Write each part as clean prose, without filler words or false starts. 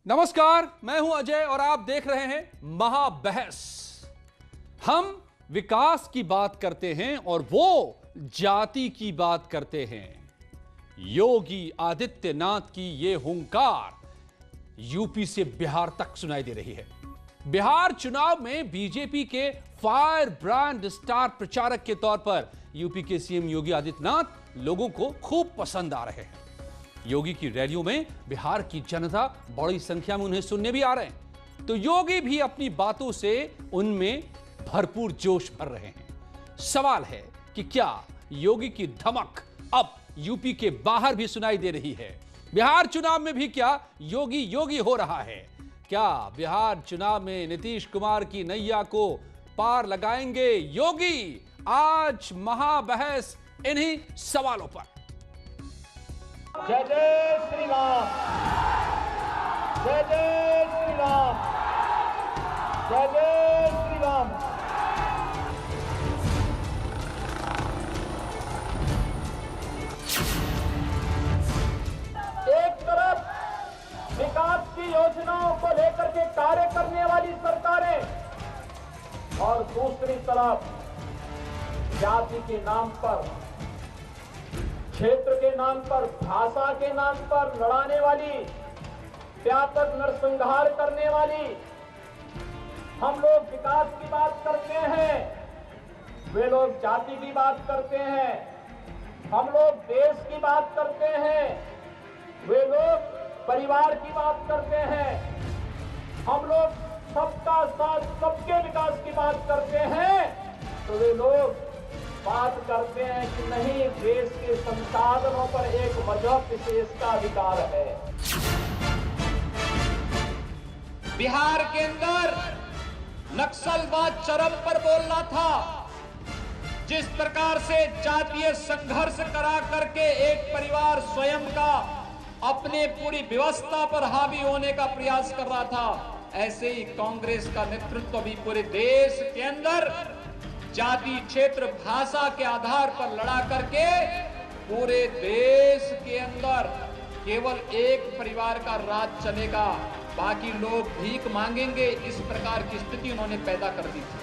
नमस्कार, मैं हूं अजय और आप देख रहे हैं महाबहस। हम विकास की बात करते हैं और वो जाति की बात करते हैं। योगी आदित्यनाथ की ये हुंकार यूपी से बिहार तक सुनाई दे रही है। बिहार चुनाव में बीजेपी के फायर ब्रांड स्टार प्रचारक के तौर पर यूपी के सीएम योगी आदित्यनाथ लोगों को खूब पसंद आ रहे हैं। योगी की रैलियों में बिहार की जनता बड़ी संख्या में उन्हें सुनने भी आ रहे हैं, तो योगी भी अपनी बातों से उनमें भरपूर जोश भर रहे हैं। सवाल है कि क्या योगी की धमक अब यूपी के बाहर भी सुनाई दे रही है? बिहार चुनाव में भी क्या योगी योगी हो रहा है? क्या बिहार चुनाव में नीतीश कुमार की नैया को पार लगाएंगे योगी? आज महाबहस इन्हीं सवालों पर। जय जय श्री राम, जय जय श्री राम, जय जय श्री राम। एक तरफ विकास की योजनाओं को लेकर के कार्य करने वाली सरकारें और दूसरी तरफ जाति के नाम पर, क्षेत्र के नाम पर, भाषा के नाम पर लड़ाने वाली, व्यापक नरसंहार करने वाली। हम लोग विकास की बात करते हैं, वे लोग जाति की बात करते हैं। हम लोग देश की बात करते हैं, वे लोग परिवार की बात करते हैं। हम लोग सबका साथ, सबके विकास की बात करते हैं, तो वे लोग बात करते हैं कि नहीं, देश के संसाधनों पर एक मजहब विशेष का अधिकार है। बिहार के अंदर नक्सलवाद चरम पर बोलना था। जिस प्रकार से जातीय संघर्ष करा करके एक परिवार स्वयं का अपने पूरी व्यवस्था पर हावी होने का प्रयास कर रहा था, ऐसे ही कांग्रेस का नेतृत्व भी पूरे देश के अंदर जाति, क्षेत्र, भाषा के आधार पर लड़ा करके पूरे देश के अंदर केवल एक परिवार का राज चलेगा, बाकी लोग भीख मांगेंगे, इस प्रकार की स्थिति उन्होंने पैदा कर दी थी।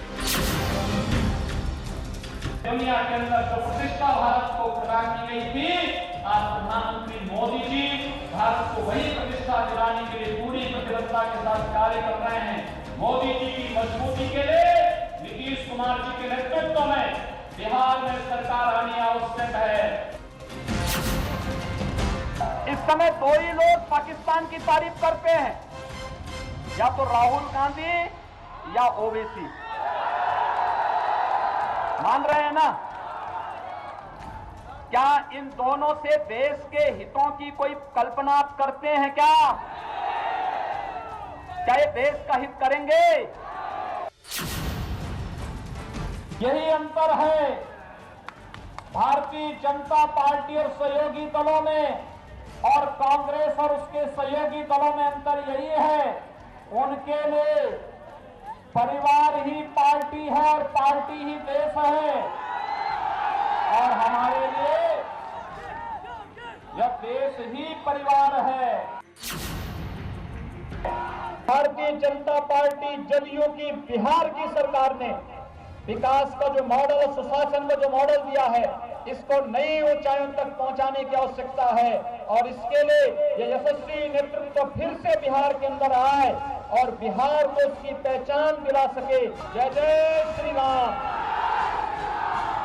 दुनिया के अंदर जो प्रतिष्ठा भारत को प्रदान की गई थी, आज प्रधानमंत्री मोदी जी भारत को वही प्रतिष्ठा दिलाने के लिए पूरी प्रतिबद्धता के साथ कार्य कर रहे हैं। मोदी जी की मजबूती के लिए नीतीश कुमार जी के नेतृत्व में बिहार में सरकार आनी आवश्यक है। इस समय दो ही लोग पाकिस्तान की तारीफ करते हैं, या तो राहुल गांधी या ओवैसी। मान रहे हैं ना? क्या इन दोनों से देश के हितों की कोई कल्पना आप करते हैं क्या? क्या ये देश का हित करेंगे? यही अंतर है भारतीय जनता पार्टी और सहयोगी दलों में, और कांग्रेस और उसके सहयोगी दलों में अंतर यही है, उनके लिए परिवार ही पार्टी है और पार्टी ही देश है, और हमारे लिए यह देश ही परिवार है। भारतीय जनता पार्टी, जदयू की बिहार की सरकार ने विकास का जो मॉडल, सुशासन का जो मॉडल दिया है, इसको नई ऊंचाइयों तक पहुंचाने की आवश्यकता है, और इसके लिए यह यशस्वी नेतृत्व फिर से बिहार के अंदर आए और बिहार को उसकी पहचान दिला सके। जय जय श्री राम,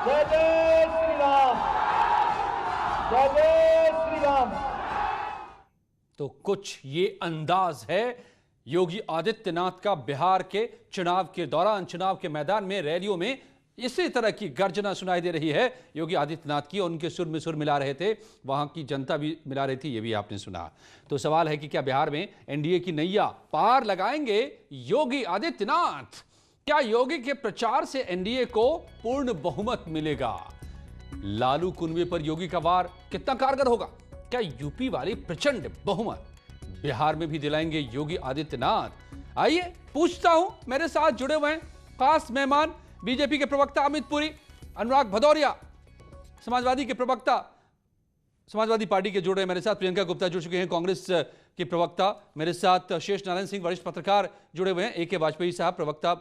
जय जय श्री राम, जय जय श्री राम। तो कुछ ये अंदाज है योगी आदित्यनाथ का बिहार के चुनाव के दौरान, चुनाव के मैदान में, रैलियों में इसी तरह की गर्जना सुनाई दे रही है योगी आदित्यनाथ की। और उनके सुर में सुर मिला रहे थे, वहां की जनता भी मिला रही थी, ये भी आपने सुना। तो सवाल है कि क्या बिहार में एनडीए की नैया पार लगाएंगे योगी आदित्यनाथ? क्या योगी के प्रचार से एनडीए को पूर्ण बहुमत मिलेगा? लालू कुनबे पर योगी का वार कितना कारगर होगा? क्या यूपी वाली प्रचंड बहुमत बिहार में भी दिलाएंगे योगी आदित्यनाथ? आइए पूछता हूं, मेरे साथ जुड़े हुए हैं खास मेहमान, बीजेपी के प्रवक्ता अमित पुरी, अनुराग भदौरिया, समाजवादी के प्रवक्ता, समाजवादी पार्टी के जुड़ रहे हैं मेरे साथ प्रियंका गुप्ता जुड़ चुके हैं, कांग्रेस के प्रवक्ता मेरे साथ शेष नारायण सिंह वरिष्ठ पत्रकार जुड़े हुए हैं, AK वाजपेयी साहब प्रवक्ता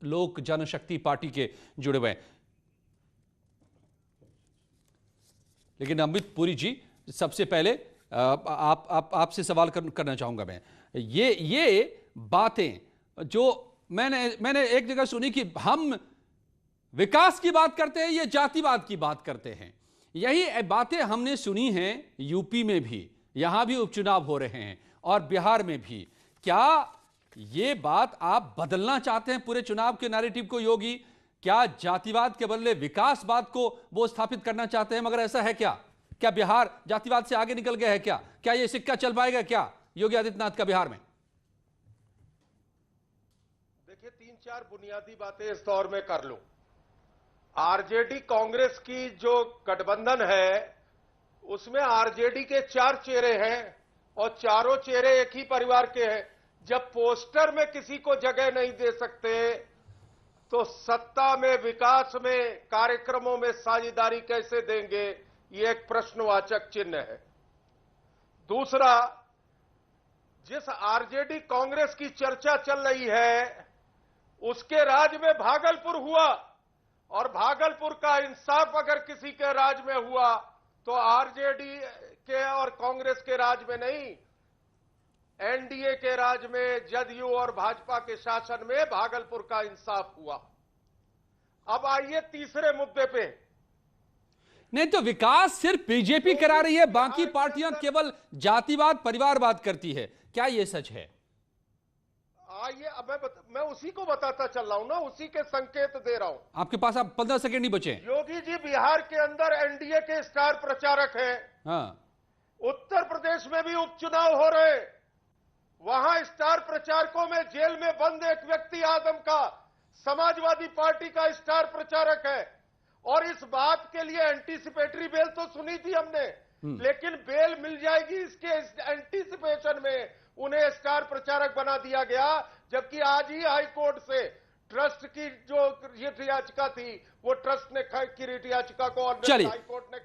लोक जनशक्ति पार्टी के जुड़े हुए हैं। लेकिन अमित पुरी जी, सबसे पहले आपसे सवाल करना चाहूंगा मैं। ये बातें जो मैंने एक जगह सुनी कि हम विकास की बात करते हैं, ये जातिवाद की बात करते हैं। यही बातें हमने सुनी हैं यूपी में भी, यहां भी उपचुनाव हो रहे हैं और बिहार में भी। क्या ये बात आप बदलना चाहते हैं पूरे चुनाव के नैरेटिव को योगी? क्या जातिवाद के बदले विकासवाद को वो स्थापित करना चाहते हैं? मगर ऐसा है क्या? क्या बिहार जातिवाद से आगे निकल गया है क्या? क्या ये सिक्का चल पाएगा क्या योगी आदित्यनाथ का बिहार में? देखिए, 3-4 बुनियादी बातें इस दौर में कर लूं। आरजेडी कांग्रेस की जो गठबंधन है उसमें आरजेडी के 4 चेहरे हैं और चारों चेहरे एक ही परिवार के हैं। जब पोस्टर में किसी को जगह नहीं दे सकते तो सत्ता में, विकास में, कार्यक्रमों में साझेदारी कैसे देंगे? ये एक प्रश्नवाचक चिन्ह है। दूसरा, जिस आरजेडी कांग्रेस की चर्चा चल रही है उसके राज में भागलपुर हुआ और भागलपुर का इंसाफ अगर किसी के राज में हुआ तो आरजेडी के और कांग्रेस के राज में नहीं, एनडीए के राज में, जदयू और भाजपा के शासन में भागलपुर का इंसाफ हुआ। अब आइए तीसरे मुद्दे पे। नहीं तो विकास सिर्फ बीजेपी करा रही है, बाकी पार्टियां केवल जातिवाद, परिवारवाद करती है। क्या यह सच है? आइए, अब मैं उसी को बताता चल रहा हूं ना, उसी के संकेत दे रहा हूं। आपके पास आप 15 सेकंड ही बचे। योगी जी बिहार के अंदर एनडीए के स्टार प्रचारक हैं। हाँ। उत्तर प्रदेश में भी उपचुनाव हो रहे, वहां स्टार प्रचारकों में जेल में बंद एक व्यक्ति आदम का समाजवादी पार्टी का स्टार प्रचारक है और इस बात के लिए एंटीसिपेटरी बेल तो सुनी थी हमने, लेकिन बेल मिल जाएगी इसके एंटीसिपेशन में उन्हें स्टार प्रचारक बना दिया गया। जबकि आज ही हाई कोर्ट से ट्रस्ट की जो रिट याचिका थी वो ट्रस्ट ने की रिट याचिका को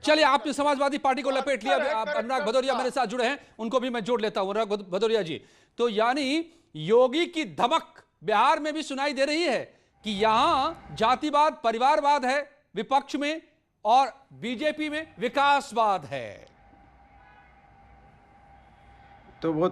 चलिए आपने समाजवादी पार्टी को लपेट लिया। अनुराग भदौरिया मेरे साथ जुड़े हैं, उनको भी मैं जोड़ लेता हूं। अनुराग भदौरिया जी, तो यानी योगी की धमक बिहार में भी सुनाई दे रही है कि यहां जातिवाद, परिवारवाद है विपक्ष में और बीजेपी में विकासवाद है। तो वो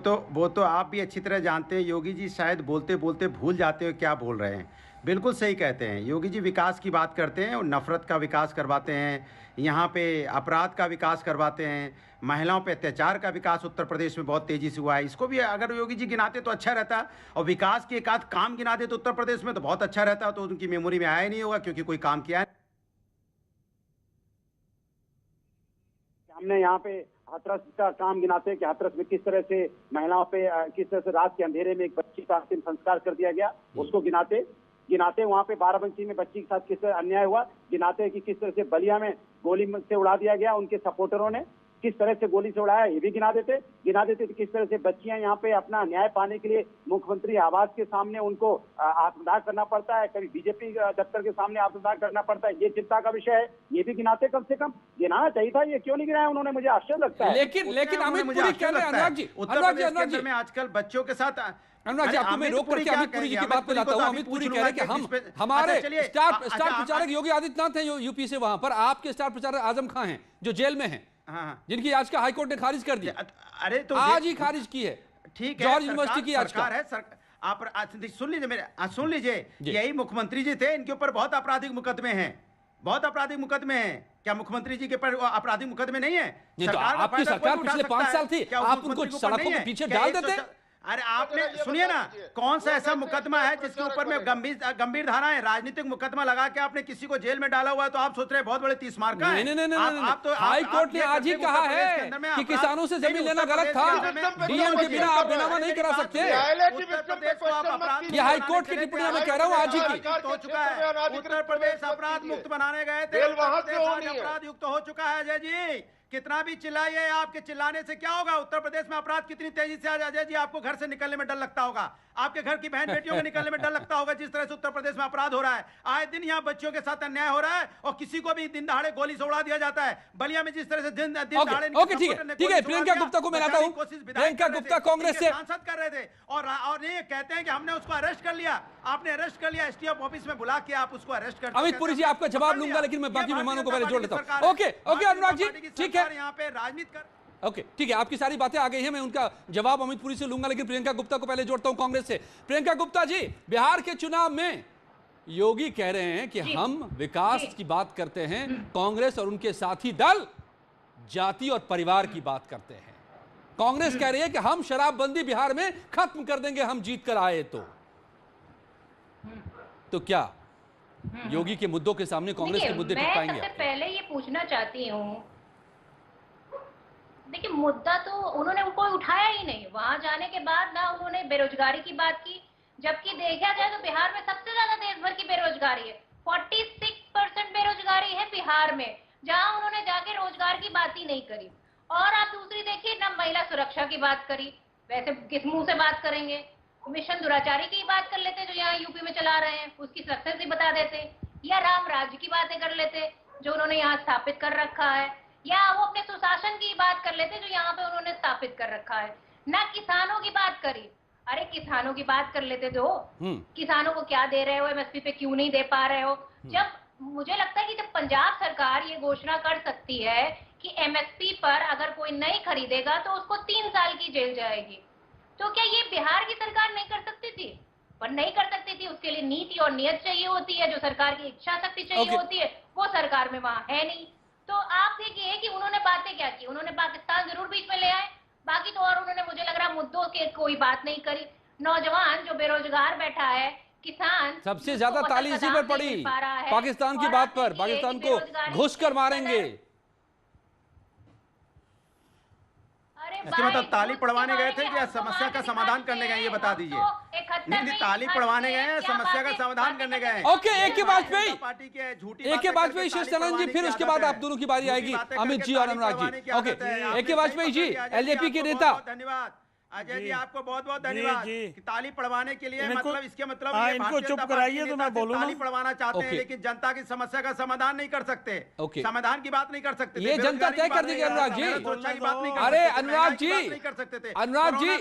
तो आप भी अच्छी तरह जानते हैं। योगी जी शायद बोलते बोलते भूल जाते हो क्या बोल रहे हैं। बिल्कुल सही कहते हैं। योगी जी विकास की बात करते हैं और नफरत का विकास करवाते हैं, यहाँ पे अपराध का विकास करवाते हैं, महिलाओं पे अत्याचार का विकास उत्तर प्रदेश में बहुत तेजी से हुआ है। इसको भी अगर योगी जी गिनाते तो अच्छा रहता, और विकास के एक आध काम गिना दे तो उत्तर प्रदेश में तो बहुत अच्छा रहता। तो उनकी मेमोरी में आया ही नहीं होगा क्योंकि कोई काम किया है। हमने यहाँ पे हाथरस का काम गिनाते हैं कि हाथरस में किस तरह से महिलाओं पे किस तरह से रात के अंधेरे में एक बच्ची का अंतिम संस्कार कर दिया गया, उसको गिनाते वहाँ पे बाराबंकी में बच्ची के साथ किस तरह अन्याय हुआ, गिनाते हैं कि किस तरह से बलिया में गोली से उड़ा दिया गया, उनके सपोर्टरों ने किस तरह से गोली से उड़ाया, ये भी गिना देते किस तरह से बच्चियां यहाँ पे अपना न्याय पाने के लिए मुख्यमंत्री आवास के सामने उनको आत्मदाह करना पड़ता है, कभी बीजेपी दफ्तर के सामने आत्मदाह करना पड़ता है। ये चिंता का विषय है, ये भी गिनाते, कम से कम गिनाना चाहिए था। ये क्यों नहीं गिनाया उन्होंने? मुझे आश्चर्य लगता है। लेकिन अमित पुरी कह रहे हैं, अनुराग जी, अनुराग जी में आजकल बच्चों के साथ अनुराग जी, आपको मैं रोक करके अमित पुरी जी की बात पे लाता हूं। अमित पुरी कह रहे हैं कि हमारे स्टार प्रचारक योगी आदित्यनाथ हैं यूपी से, वहां पर आपके स्टार प्रचारक आजम खां हैं जो जेल में हैं, जिनकी याचिका हाईकोर्ट ने खारिज कर दी। अरे तो आज ही खारिज की है, ठीक है, जॉर्ज यूनिवर्सिटी की याचिका है। आप सुन लीजिए, यही मुख्यमंत्री जी थे, इनके ऊपर बहुत आपराधिक मुकदमे हैं, बहुत आपराधिक मुकदमे हैं। क्या मुख्यमंत्री जी के पर आपराधिक मुकदमे नहीं है? आपकी सरकार पिछले 5 साल थी, आप उनको सड़कों के पीछे डाल देते। अरे आपने सुनिए ना, कौन सा ऐसा मुकदमा है जिसके ऊपर में गंभीर धाराएं, राजनीतिक मुकदमा लगा के आपने किसी को जेल में डाला हुआ है? तो आप सोच रहे हैं बहुत बड़े 30 मार का है। नहीं, हाई कोर्ट ने आज ही कहा है कि किसानों से जमीन लेना गलत था, डीएम के बिना आप बेनामा नहीं करा सकते। ये हाई कोर्ट की टिप्पणी मैं कह रहा हूँ आज ही की हो चुका है। उत्तर प्रदेश अपराध मुक्त बनाने गए थे, अपराध युक्त हो चुका है अजय जी। कितना भी चिल्लाइए, आपके चिल्लाने से क्या होगा? उत्तर प्रदेश में अपराध कितनी तेजी से अजय जी आपको घर से निकलने में डर लगता होगा, आपके घर की बहन बेटियों के निकलने में डर लगता होगा। जिस तरह से उत्तर प्रदेश में अपराध हो रहा है, आए दिन यहाँ बच्चियों के साथ अन्याय हो रहा है और किसी को भी दिन दहाड़े गोली से उड़ा दिया जाता है। बलिया में जिस तरह से दिन दहाड़े ओके ठीक है, प्रियंका गुप्ता को मैं लाता हूं। प्रियंका गुप्ता कांग्रेस से सांसद कर रहे थे और ये कहते हैं कि हमने उसको अरेस्ट कर लिया। आपने अरेस्ट कर लिया, एसटीएफ ऑफिस में बुला के आप उसको अरेस्ट कर। अमित पुरी जी आपका जवाब लूंगा, लेकिन मैं बाकी मेहमानों को पहले जोड़ लेता हूं। ओके अनुराग जी ठीक है, यहाँ पे राजनीति कर। ओके ठीक है, आपकी सारी बातें आ गई हैं, मैं उनका जवाब अमित पुरी से लूंगा, लेकिन प्रियंका गुप्ता को पहले जोड़ता हूं कांग्रेस से। प्रियंका गुप्ता जी, बिहार के चुनाव में योगी कह रहे हैं कि हम विकास की बात करते हैं, कांग्रेस और उनके साथी दल जाति और परिवार की बात करते हैं। कांग्रेस कह रही है कि हम शराबबंदी बिहार में खत्म कर देंगे, हम जीत कर आए तो क्या योगी के मुद्दों के सामने कांग्रेस के मुद्दे टिक पाएंगे? सबसे पहले ये पूछना चाहती हूँ, देखिए मुद्दा तो उन्होंने कोई उठाया ही नहीं। वहां जाने के बाद ना उन्होंने बेरोजगारी की बात की, जबकि देखा जाए तो बिहार में सबसे ज्यादा देश भर की बेरोजगारी है। 46% बेरोजगारी है बिहार में, जहां उन्होंने जाके रोजगार की बात ही नहीं करी। और आप दूसरी देखिए ना, महिला सुरक्षा की बात करी, वैसे किस मुंह से बात करेंगे? मिशन दुराचारी की बात कर लेते जो यहाँ यूपी में चला रहे हैं, उसकी सक्सेस ही बता देते, या राम राज्य की बातें कर लेते जो उन्होंने यहाँ स्थापित कर रखा है, या वो अपने सुशासन की बात कर लेते जो यहाँ पे उन्होंने स्थापित कर रखा है। ना किसानों की बात करी, अरे किसानों की बात कर लेते तो किसानों को क्या दे रहे हो, एमएसपी पे क्यों नहीं दे पा रहे हो? जब मुझे लगता है कि जब पंजाब सरकार ये घोषणा कर सकती है कि एमएसपी पर अगर कोई नहीं खरीदेगा तो उसको 3 साल की जेल जाएगी, तो क्या ये बिहार की सरकार नहीं कर सकती थी? पर नहीं कर सकती थी, उसके लिए नीति और नियत चाहिए होती है, जो सरकार की इच्छा शक्ति चाहिए होती है, वो सरकार में वहां है नहीं। तो आप देखिए कि उन्होंने बातें क्या की, उन्होंने पाकिस्तान जरूर बीच में ले आए, बाकी तो और उन्होंने मुझे लग रहा मुद्दों के कोई बात नहीं करी। नौजवान जो बेरोजगार बैठा है, किसान, सबसे ज्यादा ताली इसी पर पड़ी, पाकिस्तान की बात पर, पाकिस्तान को घुस कर मारेंगे। इसके मतलब ताली पढ़वाने गए थे या समस्या का समाधान करने गए, ये बता दीजिए। नहीं, ताली पढ़वाने गए हैं, समस्या का समाधान करने गए हैं। ओके, एक के वाजपेयी पार्टी के झूठी एक के वाजपेयी शिवसेना जी, फिर उसके बाद आप दोनों की बारी आएगी, अमित जी और अनुराग जी। ओके, एक के वाजपेयी जी, एलजेपी के नेता। धन्यवाद अजय जी, आपको बहुत बहुत धन्यवाद। ताली पढ़वाने के लिए मतलब इसके मतलब इनको चुप कराइए तो मैं बोलूं। ताली पढ़वाना चाहते हैं, लेकिन जनता की समस्या का समाधान नहीं कर सकते, समाधान की बात नहीं कर सकते। ये जनता तय कर देगी अनुराग जी। अरे अनुराग जी, अनुराग जी,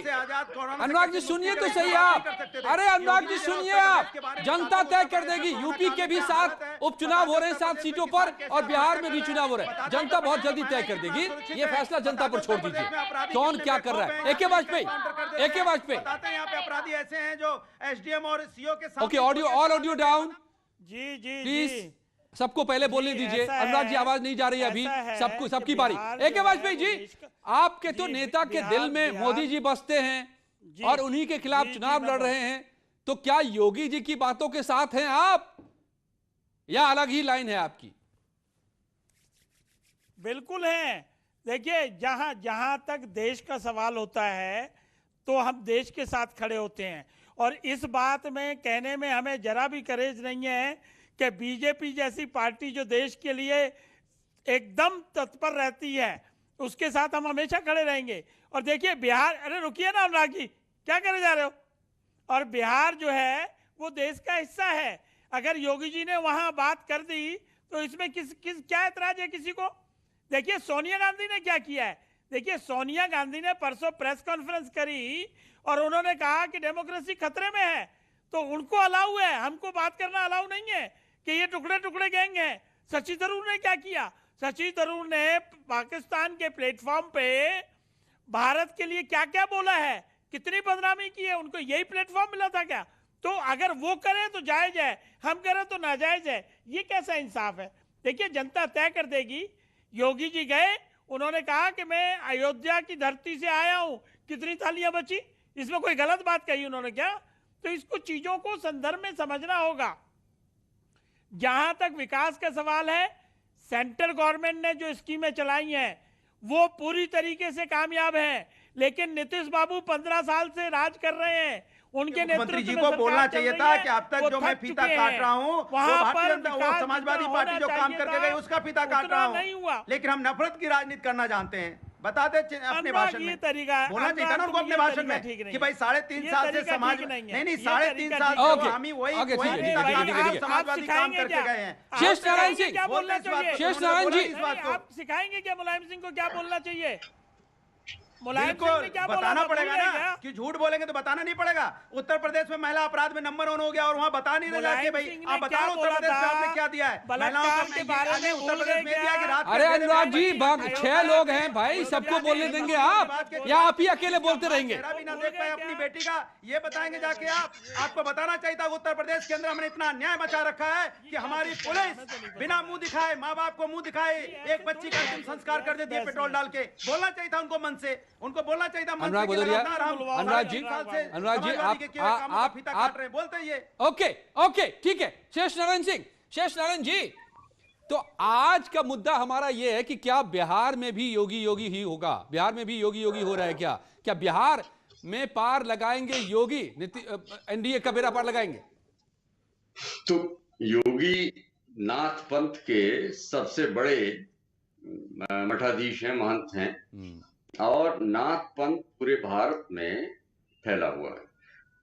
अनुराग जी सुनिए तो सही आप। अरे अनुराग जी सुनिए आप, जनता तय कर देगी। यूपी के भी 7 उपचुनाव हो रहे हैं 7 सीटों पर, और बिहार में भी चुनाव हो रहे हैं। जनता बहुत जल्दी तय कर देगी, ये फैसला जनता पर छोड़ दीजिए कौन क्या कर रहा है। एक वाजपेयी, एक वाजपेयी बताते हैं यहाँ पे अपराधी ऐसे हैं जो एसडीएम और सीओ के साथ। Okay, audio all audio down जी जी प्लीज, सबको पहले बोलने दीजिए। अनुराग जी आवाज नहीं जा रही है अभी, सबको सबकी बारी। एक वाजपेयी जी, आपके तो नेता के दिल में मोदी जी बसते हैं और उन्हीं के खिलाफ चुनाव लड़ रहे हैं, तो क्या योगी जी की बातों के साथ हैं आप या अलग ही लाइन है आपकी? बिल्कुल है। देखिए, जहां तक देश का सवाल होता है तो हम देश के साथ खड़े होते हैं, और इस बात में कहने में हमें जरा भी करेज नहीं है कि बीजेपी जैसी पार्टी जो देश के लिए एकदम तत्पर रहती है, उसके साथ हम हमेशा खड़े रहेंगे। और देखिए बिहार, अरे रुकिए ना अनुराग जी, क्या करे जा रहे हो? और बिहार जो है वो देश का हिस्सा है। अगर योगी जी ने वहां बात कर दी तो इसमें क्या एतराज है किसी को? देखिए सोनिया गांधी ने क्या किया है। देखिए सोनिया गांधी ने परसों प्रेस कॉन्फ्रेंस करी और उन्होंने कहा कि डेमोक्रेसी खतरे में है, तो उनको अलाउ है, हमको बात करना अलाउ नहीं है कि ये टुकड़े टुकड़े गैंग हैं। शशि थरूर ने क्या किया? शशि थरूर ने पाकिस्तान के प्लेटफॉर्म पे भारत के लिए क्या क्या बोला है, कितनी बदनामी की है, उनको यही प्लेटफॉर्म मिला था क्या? तो अगर वो करें तो जायज है, हम करें तो नाजायज है, ये कैसा इंसाफ है? देखिए जनता तय कर देगी। योगी जी गए, उन्होंने कहा कि मैं अयोध्या की धरती से आया हूं, कितनी थालियां बची, इसमें कोई गलत बात कही उन्होंने क्या? तो इसको चीजों को संदर्भ में समझना होगा। जहां तक विकास का सवाल है, सेंट्रल गवर्नमेंट ने जो स्कीमें चलाई हैं वो पूरी तरीके से कामयाब हैं, लेकिन नीतीश बाबू 15 साल से राज कर रहे हैं, उनके मुख्यमंत्री नेतृत्व जी में को सरकार बोलना चल चाहिए रही था है, कि अब तक वो जो मैं थक फीता चुके काट हैं। रहा हूँ वो वहाँ भारतीय पर जनता वो विकास समाजवादी जितना पार्टी जो होना काम चाहिए करके था, गई उसका फीता काट उतना रहा हूँ, नहीं हुआ। लेकिन हम नफरत की राजनीति करना जानते हैं। बताते अपने अनुराग, भाषण ये में तरीका है। बोलना चाहिए था ना अनुराग, उनको तुम अपने ये भाषण तरीका में ठीक नहीं कि है। भाई 3.5 ये साल से तरीका समाज ठीक नहीं है। नहीं ये 3.5 तरीका साल ठीक से नहीं है। हामी वही आगे वही ठीक है, फीता ठीक है, काट ठीक है, के ठीक है। समाजवादी काम करके गए हैं। शेष नारायण जी, क्या बोलना बोलते इस बात चाहिए? को, शेष उन्होंने नारायण बोला जी, इस बात नहीं, को। आप सिखाएंगे क्या मुलायम सिंह को क्या बोलना चाहिए? मुलायम सिंह बिल्कुल ने क्या बोला बताना था, पड़ेगा भूल गए ना क्या? कि झूठ बोलेंगे तो बताना नहीं पड़ेगा। उत्तर प्रदेश में महिला अपराध में नंबर 1 हो गया और वहाँ बता नहीं रहा कि भाई मुलायम सिंह ने आप क्या बताओ उत्तर बोला प्रदेश में था? आपने क्या दिया है महिलाओं बलात्कार को के बारे में उत्तर भूल प्रदेश गए में दिया कि क्या? रात अरे के अंधेरे में अनुराग जी, बच्ची 6 लोग हैं भाई, सबको बोलने देंगे आप या आप ही अकेले बोलते रहेंगे? चेहरा भी ना देख पाए अपनी बेटी का, ये बताएंगे जाके आपको बताना चाहिए था उत्तर प्रदेश के अंदर हमने इतना अन्याय मचा रखा है कि हमारी पुलिस बिना मुंह दिखाए, माँ बाप को मुंह दिखाए एक बच्ची का अंतिम संस्कार कर देती है पेट्रोल डाल के। बोलना चाहिए था उनको मन से, उनको बोलना चाहिए था मन अनुराग से कि भदौरिया, लगातार हम अनुराग जी, 3 साल से अनुराग जी, समाजवादी के किए हुए कामों का फीता काट रहे हैं, बोलते हैं ये। ओके ओके ठीक है। शेष नारायण सिंह, शेष नारायण जी, तो आज का मुद्दा हमारा यह है कि क्या बिहार में भी योगी योगी ही होगा? बिहार में भी योगी योगी हो रहा है क्या? क्या बिहार में पार लगाएंगे योगी? एनडीए का बेड़ा पार लगाएंगे? तो योगी नाथ पंथ के सबसे बड़े मठाधीश हैं, महंत हैं और नाथ पंथ पूरे भारत में फैला हुआ है।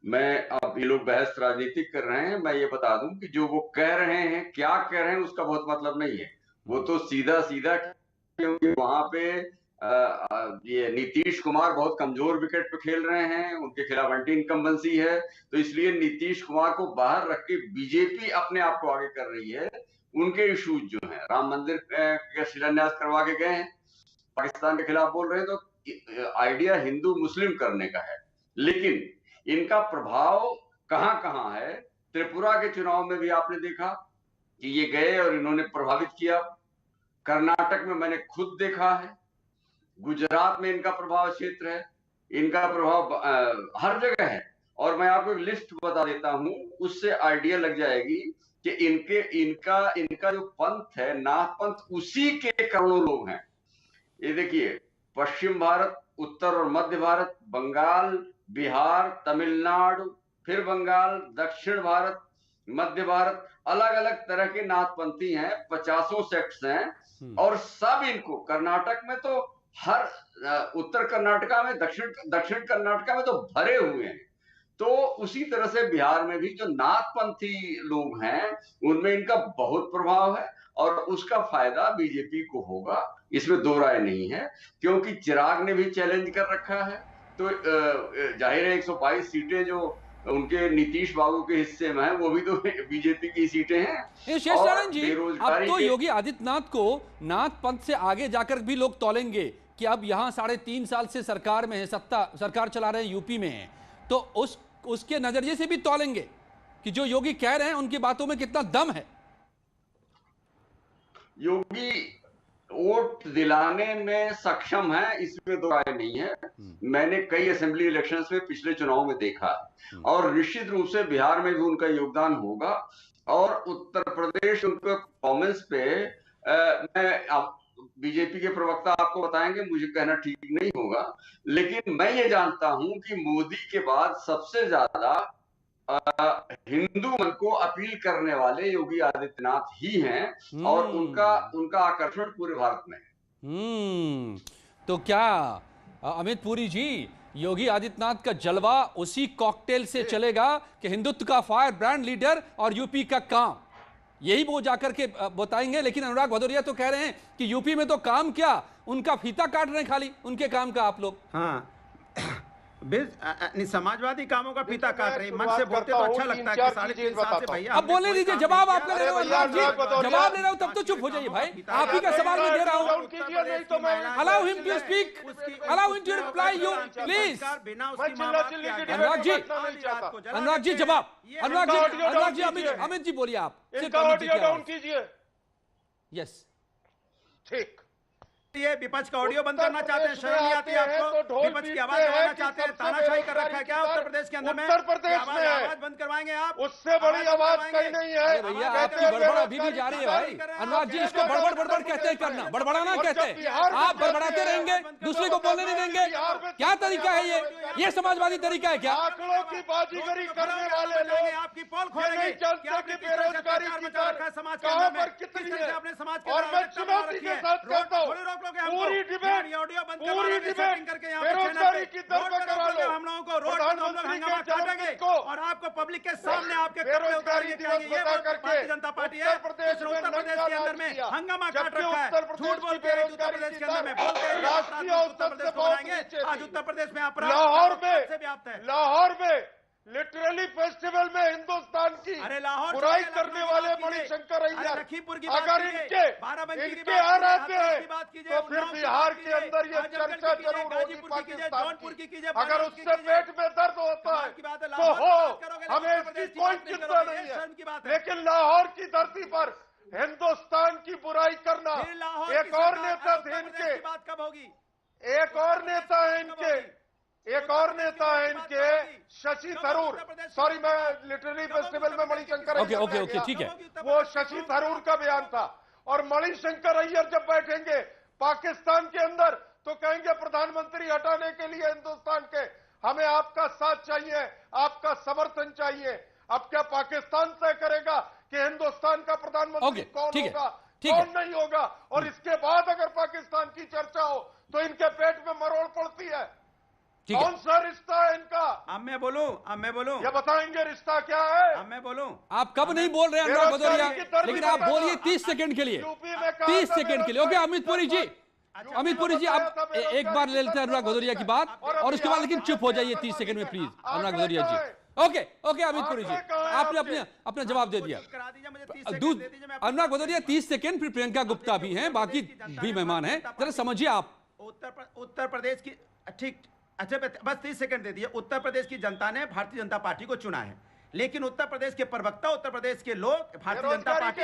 मैं अब ये लोग बहस राजनीतिक कर रहे हैं, मैं ये बता दूं कि जो वो कह रहे हैं, क्या कह रहे हैं उसका बहुत मतलब नहीं है। वो तो सीधा सीधा, क्योंकि वहां पे ये नीतीश कुमार बहुत कमजोर विकेट पे खेल रहे हैं, उनके खिलाफ एंटी इनकम्बेंसी है, तो इसलिए नीतीश कुमार को बाहर रख के बीजेपी अपने आप को आगे कर रही है। उनके इशूज जो हैं, राम मंदिर का शिलान्यास करवा के गए हैं, पाकिस्तान के खिलाफ बोल रहे हैं, तो आइडिया हिंदू मुस्लिम करने का है, लेकिन इनका प्रभाव कहां कहां है। त्रिपुरा के चुनाव में भी आपने देखा कि ये गए और इन्होंने प्रभावित किया। कर्नाटक में मैंने खुद देखा है, गुजरात में इनका प्रभाव क्षेत्र है, इनका प्रभाव हर जगह है। और मैं आपको एक लिस्ट बता देता हूं, उससे आइडिया लग जाएगी कि इनका जो पंथ है, नाथ पंथ, उसी के करोड़ों लोग हैं। ये देखिए, पश्चिम भारत, उत्तर और मध्य भारत, बंगाल, बिहार, तमिलनाडु, फिर बंगाल, दक्षिण भारत, मध्य भारत, अलग अलग तरह के नाथपंथी हैं, 50 सेक्ट्स हैं। और सब इनको कर्नाटक में तो हर उत्तर कर्नाटका में, दक्षिण कर्नाटका में तो भरे हुए हैं। तो उसी तरह से बिहार में भी जो नाथपंथी लोग हैं उनमें इनका बहुत प्रभाव है और उसका फायदा बीजेपी को होगा, इसमें दो राय नहीं है। क्योंकि चिराग ने भी चैलेंज कर रखा है, तो जाहिर है 122 सीटें जो उनके नीतीश बाबू के हिस्से में है वो भी तो बीजेपी की सीटें हैं। शेष नारायण जी, अब तो योगी आदित्यनाथ को नाथ पंथ से आगे जाकर भी लोग तौलेंगे कि अब यहाँ 3.5 साल से सरकार में है, सरकार चला रहे हैं, यूपी में है, तो उसके नजरिए से भी तौलेंगे कि जो योगी कह रहे हैं उनकी बातों में कितना दम है। योगी वोट दिलाने में सक्षम है, इसमें दो राय नहीं है। मैंने कई असेंबली इलेक्शंस में पिछले चुनाव में देखा और निश्चित रूप से बिहार में भी उनका योगदान होगा। और उत्तर प्रदेश उनके परफॉर्मेंस पे मैं बीजेपी के प्रवक्ता आपको बताएंगे, मुझे कहना ठीक नहीं होगा, लेकिन मैं ये जानता हूं कि मोदी के बाद सबसे ज्यादा हिंदू मन को अपील करने वाले योगी आदित्यनाथ ही हैं और उनका आकर्षण पूरे भारत में है। तो क्या अमित पुरी जी, योगी आदित्यनाथ का जलवा उसी कॉकटेल से चलेगा कि हिंदुत्व का फायर ब्रांड लीडर और यूपी का काम, यही वो जाकर के बताएंगे। लेकिन अनुराग भदौरिया तो कह रहे हैं कि यूपी में तो काम क्या, उनका फीता काट रहे हैं खाली उनके काम का आप लोग। हाँ, समाजवादी कामों का फीता काट रहे, मन से बोलते तो अच्छा लगता है कि 3.5 साल से भैया। अब बोलने दीजिए, जवाब आपका ले रहे हो अनुराग जी, जवाब ले रहा हूं तब तो चुप हो जाइए भाई, आप ही का सवाल मैं दे रहा हूं। Allow him to speak, allow him to reply you please. Anurag ji जवाब, अनुराग जी, अमित जी बोलिए आप। इनका ऑडियो डाउन कीजिए। यस, ठीक, ये विपक्ष का ऑडियो बंद करना चाहते हैं, शर्म नहीं आती आपको? विपक्ष की आवाज दबाना चाहते हैं, तानाशाही कर रखा है क्या उत्तर प्रदेश के अंदर में? उत्तर प्रदेश में आवाज बंद करवाएंगे आप? उससे बड़ी आवाज कहीं नहीं है। भैया आपकी बड़बड़ अभी भी जारी है भाई। अनुराग जी इसको बड़बड़ बड़बड़ कहते हैं करना, बड़बड़ाना कहते हैं। आप बड़बड़ाते रहेंगे, दूसरे को बोलने नहीं देंगे, क्या तरीका है ये समाजवादी तरीका है क्या? आंकड़ों की बाजीगरी करने वाले लोग आपकी पोल खोलेंगे, नहीं जानते कि बेरोजगारी की दर समाज कहां पर कितनी है। अपने समाज और मैं चुनौती के साथ कहता हूं, पूरी डिबेट बेरोजगारी की दर पर करा लो। हम लोगों को रोड पर हम लोग हंगामा काटेंगे और आपको पब्लिक के सामने आपके कपड़े उतारेंगे, ये भारतीय जनता पार्टी है। उत्तर प्रदेश के अंदर में हंगामा काट रखा है, झूठ बोल के उत्तर प्रदेश के अंदर में बोलते हैं राष्ट्रीय औसत से बहुत आज उत्तर प्रदेश में अपराध लाहौर से व्याप्त है। लाहौर में लिटरली फेस्टिवल में हिंदुस्तान की बुराई करने वाले मणिशंकर अय्यर अगर इनके आराध्य है तो फिर बिहार के अंदर ये चर्चा जरूर होगी पाकिस्तान की। अगर उससे पेट में दर्द होता है तो हो, हमें इसकी कोई चिंता नहीं है। लेकिन लाहौर की धरती पर हिंदुस्तान की बुराई करना, एक और नेता थे इनके, एक और नेता है इनके, एक और नेता है इनके शशि थरूर, सॉरी मैं लिटरली फेस्टिवल में मणिशंकर ओके ठीक है, वो शशि थरूर का बयान था। और मणिशंकर अय्यर जब बैठेंगे पाकिस्तान के अंदर तो कहेंगे प्रधानमंत्री हटाने के लिए हिंदुस्तान के हमें आपका साथ चाहिए, आपका समर्थन चाहिए। अब क्या पाकिस्तान तय करेगा कि हिंदुस्तान का प्रधानमंत्री कौन होगा, कौन नहीं होगा? और इसके बाद अगर पाकिस्तान की चर्चा हो तो इनके पेट में मरोड़ पड़ती है। कौन सा रिश्ता है इनका? अब मैं बोलूं ये बताएंगे रिश्ता क्या है? अब मैं बोलूं? आप कब नहीं बोल रहे हैं अनुराग भदौरिया, लेकिन आप बोलिए 30 सेकंड के लिए, 30 सेकंड के लिए। ओके अमित पुरी जी आप एक बार ले लेते हैं अनुराग भदौरिया की बात और उसके बाद लेकिन चुप हो जाइए 30 सेकंड में प्लीज अनुराग भदौरिया जी। ओके अमित पुरी जी आपने अपना जवाब दे दिया। अनुराग भदौरिया 30 सेकंड, फिर प्रियंका गुप्ता भी हैं, बाकी भी मेहमान हैं, जरा समझिए आप। उत्तर प्रदेश की ठीक, अच्छा बस 30 सेकंड दे दिए। उत्तर प्रदेश की जनता ने भारतीय जनता पार्टी को चुना है, लेकिन उत्तर प्रदेश के प्रवक्ता, उत्तर प्रदेश के लोग भारतीय जनता पार्टी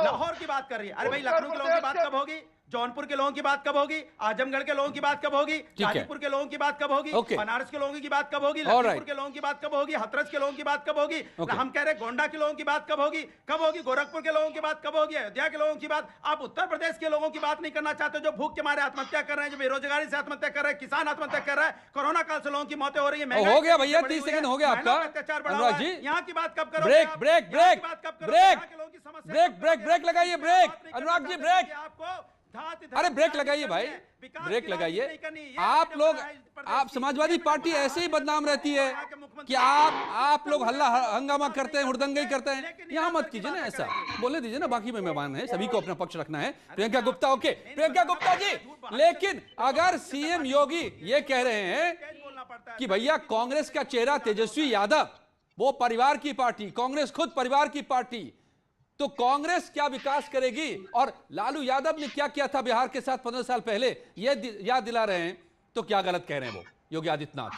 लाहौर की बात कर रही है। अरे भाई लखनऊ के लोगों की बात कब होगी? जौनपुर के लोगों की बात कब होगी? आजमगढ़ के लोगों की बात कब होगी? गाजीपुर के लोगों की बात कब होगी? बनारस के लोगों की बात कब होगी? लखीमपुर के लोगों की बात कब होगी? हाथरस के लोगों की बात कब होगी? हम कह रहे गोंडा के लोगों की बात कब होगी? गोरखपुर के लोगों की बात कब होगी? अयोध्या के लोगों की बात? आप उत्तर प्रदेश के लोगों की बात नहीं करना चाहते जो भूख के मारे आत्महत्या कर रहे हैं, जो बेरोजगारी से आत्महत्या कर रहे हैं, किसान आत्महत्या कर रहा है, कोरोना काल से लोगों की मौतें हो रही है। हो गया भैया 30 सेकंड हो गया आपका। अनुराग जी यहाँ की बात कब करोगे? ब्रेक लगाइए, ब्रेक अनुराग जी ब्रेक, अरे ब्रेक लगाइए भाई, ब्रेक लगाइए। आप समाजवादी पार्टी ऐसे ही बदनाम रहती है कि आप लोग हल्ला हंगामा करते हैं, हुड़दंगई करते हैं, यहां मत कीजिए ना, ऐसा बोले दीजिए ना, बाकी में मेहमान है, सभी को अपना पक्ष रखना है। प्रियंका गुप्ता ओके, प्रियंका गुप्ता जी, लेकिन अगर सीएम योगी ये कह रहे हैं कि भैया कांग्रेस का चेहरा तेजस्वी यादव, वो परिवार की पार्टी, कांग्रेस खुद परिवार की पार्टी, तो कांग्रेस क्या विकास करेगी? और लालू यादव ने क्या किया था बिहार के साथ 15 साल पहले, ये याद दिला रहे हैं, तो क्या गलत कह रहे हैं वो योगी आदित्यनाथ?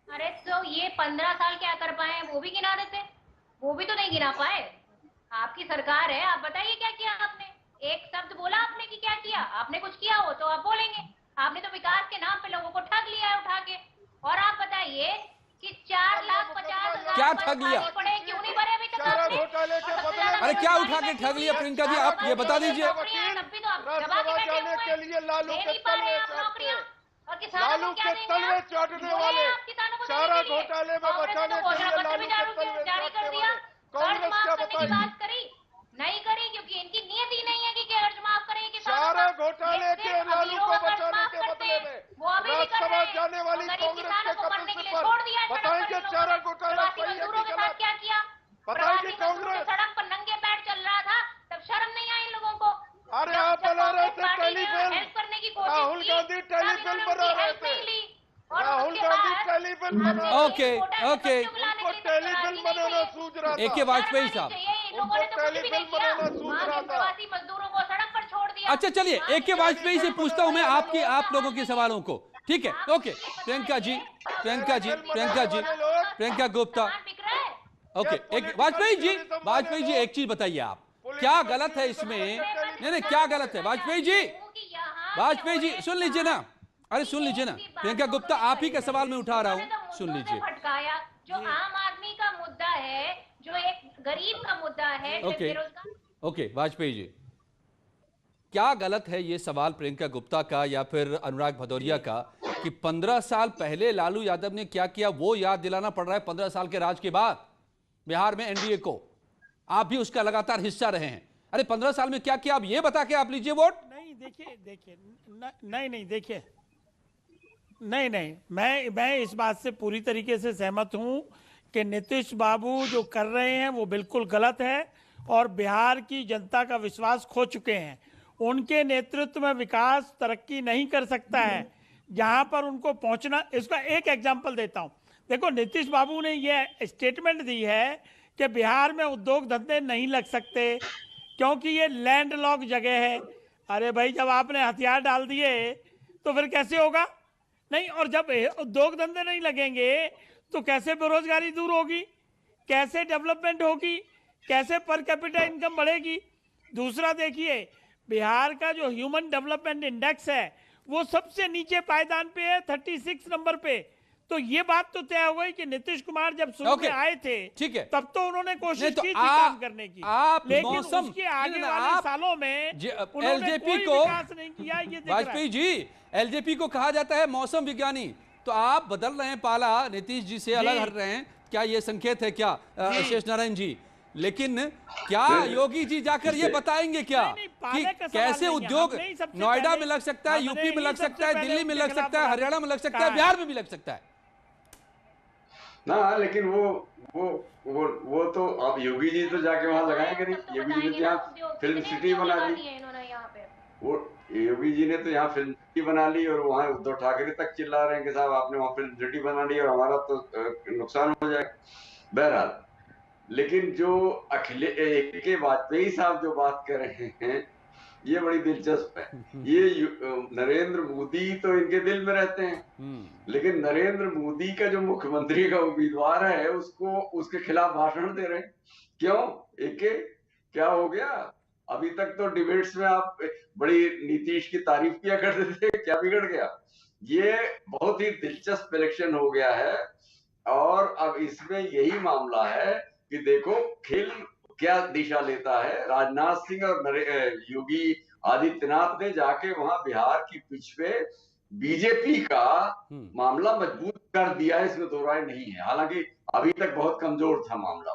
अरे तो ये 15 साल क्या कर पाए वो भी गिना देते, वो भी तो नहीं गिना पाए। आपकी सरकार है, आप बताइए क्या किया आपने? एक शब्द बोला आपने कि क्या किया? आपने कुछ किया हो तो आप बोलेंगे। आपने तो विकास के नाम पे लोगों को ठग लिया है उठा के। और आप बताइए कि 4,50,000 क्या ठग लिया? क्यों नहीं भरे अभी तक आपने? अरे क्या उठा के ठग लिया प्रियंका जी, आप ये बता दीजिए। लालू के तलवे चाटने वाले, चारा घोटाले में बचाने के लिए लालू के तलवे चाटने वाले कांग्रेस क्या बताएगी? नहीं करी, क्योंकि इनकी नीयत ही नहीं है कि कर्ज माफ करें। चारा घोटाले के लालू को बचाने के बदले में राज्यसभा जाने वाली कांग्रेस के कपिल सिब्बल बताएंगे चारा घोटाला सही है कि गलत? क्या किया? बताएंगे कांग्रेस? सड़क पर नंगे पैर चल रहा था, तब शर्म नहीं आई इन लोगों को? अरे आप बना रहे थे टेलीफिल्म, राहुल गांधी टेलीफिल्म बना रहे थे, राहुल गांधी टेलीफिल्म बना रहे थे, उनको टेलीफिल्म बनाना सूझ रहा था। AK वाजपेयी साहब उनको टेलीफिल्म बनाना सूझ रहा था। मजदूरों को सड़क पर छोड़ दिया। अच्छा चलिए AK वाजपेयी से पूछता हूं मैं आप लोगों के सवालों को, ठीक है? ओके प्रियंका गुप्ता, ओके वाजपेयी जी एक चीज बताइए, आप क्या गलत है इसमें? नहीं क्या गलत है वाजपेयी जी? वाजपेयी जी सुन लीजिए ना, अरे सुन लीजिए ना प्रियंका गुप्ता, आप ही का सवाल मैं उठा रहा हूँ, सुन लीजिए। भटकाया जो आम आदमी का मुद्दा है, जो एक गरीब का मुद्दा है, ओके वाजपेयी जी, क्या गलत है ये सवाल प्रियंका गुप्ता का या फिर अनुराग भदौरिया का कि 15 साल पहले लालू यादव ने क्या किया वो याद दिलाना पड़ रहा है 15 साल के राज के बाद बिहार में एनडीए को? आप भी उसका लगातार हिस्सा रहे हैं। अरे 15 साल में क्या किया, आप ये बता के आप लीजिए वोट। नहीं देखिए नहीं देखिए, नहीं मैं इस बात से पूरी तरीके से सहमत हूं कि नीतीश बाबू जो कर रहे हैं वो बिल्कुल गलत है और बिहार की जनता का विश्वास खो चुके हैं। उनके नेतृत्व में विकास तरक्की नहीं कर सकता है जहां पर उनको पहुंचना। इसका एक एग्जांपल देता हूं, देखो नीतीश बाबू ने ये स्टेटमेंट दी है कि बिहार में उद्योग धंधे नहीं लग सकते क्योंकि ये लैंडलॉक जगह है। अरे भाई, जब आपने हथियार डाल दिए तो फिर कैसे होगा? नहीं, और जब उद्योग धंधे नहीं लगेंगे तो कैसे बेरोजगारी दूर होगी, कैसे डेवलपमेंट होगी, कैसे पर कैपिटा इनकम बढ़ेगी? दूसरा देखिए, बिहार का जो ह्यूमन डेवलपमेंट इंडेक्स है वो सबसे नीचे पायदान पे है, 36 नंबर पे। तो ये बात तो तय हो गई कि नीतीश कुमार जब शुरू में आए थे, ठीक है, तब तो उन्होंने कोशिश की थी काम करने की, लेकिन उसके आगे वाले सालों में उन्होंने कोई विकास नहीं किया। ये वाजपेयी जी, एलजेपी को कहा जाता है मौसम विज्ञानी, तो आप बदल रहे हैं पाला, नीतीश जी से अलग हट रहे हैं, क्या ये संकेत है क्या शेष नारायण जी? लेकिन क्या योगी जी जाकर ये बताएंगे क्या कि कैसे उद्योग नोएडा में लग सकता है, यूपी में लग सकता है, दिल्ली में लग सकता है, हरियाणा में लग सकता है, बिहार में भी लग सकता है ना? लेकिन वो तो अब योगी जी तो जाके वहां लगाएंगे नहीं। योगी जी ने यहाँ फिल्म सिटी बना दी, वो योगी जी ने तो यहाँ फिल्म सिटी बना ली और वहाँ उद्धव ठाकरे तक चिल्ला रहे हैं कि साहब आपने वहाँ फिल्म सिटी बना ली और हमारा तो नुकसान हो जाए। बहरहाल, लेकिन जो अखिलेश के वाजपेयी साहब जो बात कर रहे हैं ये बड़ी दिलचस्प है। ये नरेंद्र मोदी तो इनके दिल में रहते हैं, लेकिन नरेंद्र मोदी का जो मुख्यमंत्री का उम्मीदवार है उसको उसके खिलाफ भाषण दे रहे हैं। क्यों? क्या हो गया? अभी तक तो डिबेट्स में आप बड़ी नीतीश की तारीफ किया करते थे, क्या बिगड़ गया? ये बहुत ही दिलचस्प इलेक्शन हो गया है और अब इसमें यही मामला है कि देखो खेल क्या दिशा लेता है। राजनाथ सिंह और योगी आदित्यनाथ ने जाके वहां बिहार की पिच पे बीजेपी का मामला मजबूत कर दिया है, इसमें दो राय नहीं है। हालांकि अभी तक बहुत कमजोर था मामला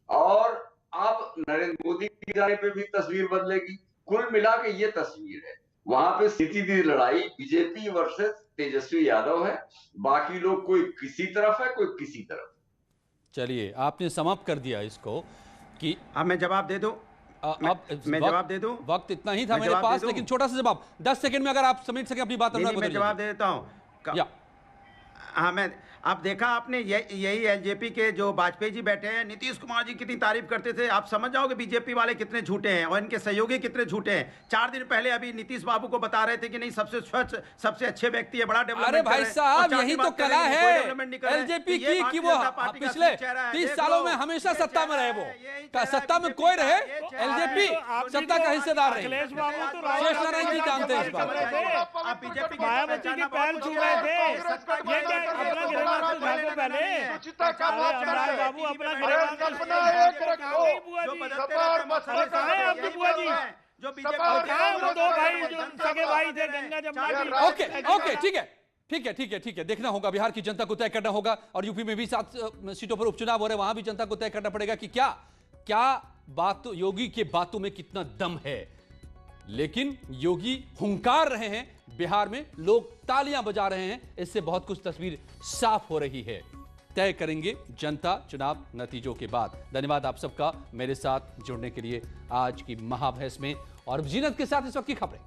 और अब नरेंद्र मोदी की जाने पे भी तस्वीर बदलेगी। कुल मिला के ये तस्वीर है, वहां पे सीधी दी लड़ाई बीजेपी वर्सेस तेजस्वी यादव है, बाकी लोग कोई किसी तरफ है कोई किसी तरफ। चलिए, आपने समाप्त कर दिया इसको कि अब मैं जवाब दे दूं। मैं जवाब दे दूं। वक्त इतना ही था मेरे पास, लेकिन छोटा सा जवाब 10 सेकंड में अगर आप समेट सके अपनी बात। मैं जवाब दे देता हूं। हाँ, मैं अब देखा आपने यही एलजेपी के जो वाजपेयी जी बैठे हैं, नीतीश कुमार जी कितनी तारीफ करते थे। आप समझ जाओगे बीजेपी वाले कितने झूठे हैं और इनके सहयोगी कितने झूठे हैं। 4 दिन पहले अभी नीतीश बाबू को बता रहे थे कि नहीं सबसे स्वच्छ सबसे अच्छे व्यक्ति है, बड़ा डेवलपमेंट। अरे भाई साहब, यही तो कला है एलजेपी की कि वो पिछले 30 सालों में हमेशा सत्ता में रहे। वो सत्ता में कोई रहे, एलजेपी सत्ता का हिस्सेदार रहे। शेष नारायण जी जानते हैं इस बात। मायावती के पैर छू रहे थे, बाबू अपना ठीक है, देखना होगा, बिहार की जनता को तय करना होगा और यूपी में भी 7 सीटों पर उपचुनाव हो रहे हैं, वहां भी जनता को तय करना पड़ेगा कि क्या बात, योगी के बातों में कितना दम है। लेकिन योगी हुंकार रहे हैं, बिहार में लोग तालियां बजा रहे हैं, इससे बहुत कुछ तस्वीर साफ हो रही है। तय करेंगे जनता चुनाव नतीजों के बाद। धन्यवाद आप सबका मेरे साथ जुड़ने के लिए आज की महाबहस में और जीनत के साथ इस वक्त की खबरें।